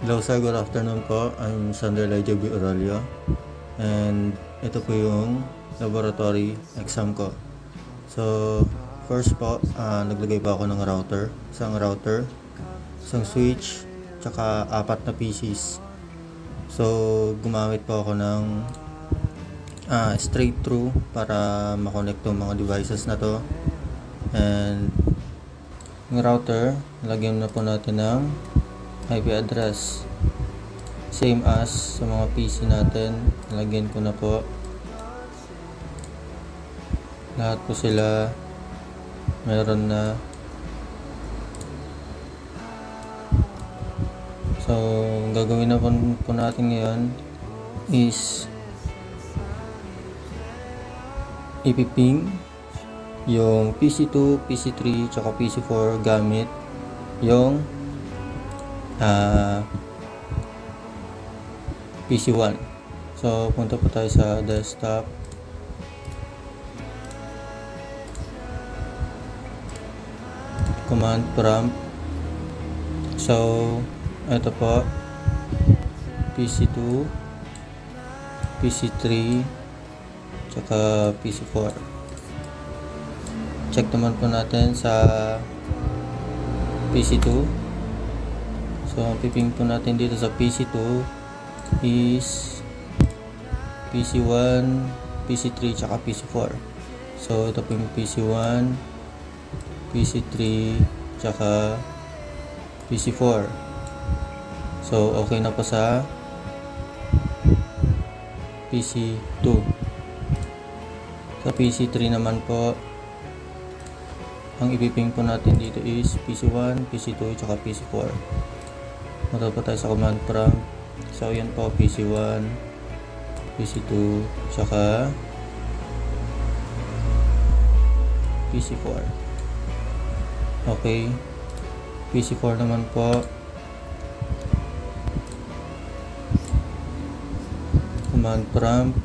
Hello sir, good afternoon po. I'm Sander Elijah B. Aurelio. And ito po yung laboratory exam ko. So, first po, naglagay pa ako ng router. Isang switch, tsaka 4 na PCs. So, gumamit po ako ng straight through para makonect tong mga devices na to. And yung router, lagyan na po natin ng IP address same as sa mga PC natin. Lagyan ko na po lahat po sila, meron na. So gagawin na po natin ngayon is ipiping yung PC2, PC3 tsaka PC4 gamit yung PC1. So punta po tayo sa desktop, command prompt. So ito po, PC2, PC3 tsaka PC4. Check naman po natin sa PC2. So piping po natin dito sa PC2 is PC1, PC3 tsaka PC4. So ito po yung PC1, PC3 tsaka PC4. So okay na po sa PC2. Sa PC3 naman po, ang ipiping po natin dito is PC1, PC2 tsaka PC4. Punta po tayo sa command prompt. So yan po, PC1, PC2 tsaka PC4. Okay, PC4 naman po, command prompt.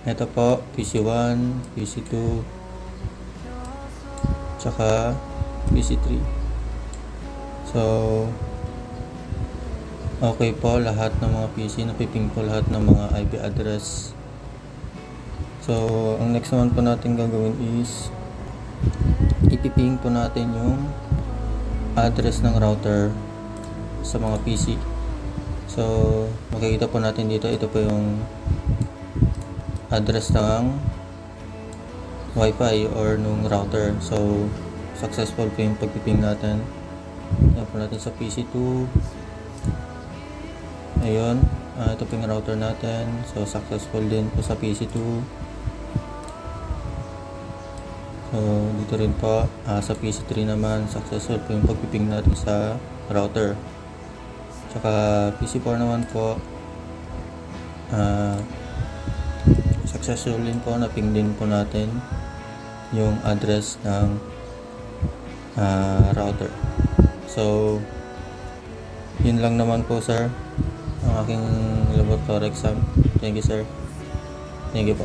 Ito po, PC1, PC2 tsaka PC3. So okay po, lahat ng mga PC, napiping po lahat ng mga IP address. So ang next naman po natin gagawin is ipiping po natin yung address ng router sa mga PC. So makikita po natin dito, ito po yung address ng Wi-Fi or nung router. So successful po yung pagpiping natin. Yan po natin sa PC2. Ayun, ito po yung router natin. So successful din po sa PC2. So dito rin po sa PC3 naman, successful po yung pagpiping natin sa router. Tsaka PC4 naman po, successful din po, naping din po natin yung address ng router. So yun lang naman po sir, ang aking laboratory exam. Thank you sir. Thank you po.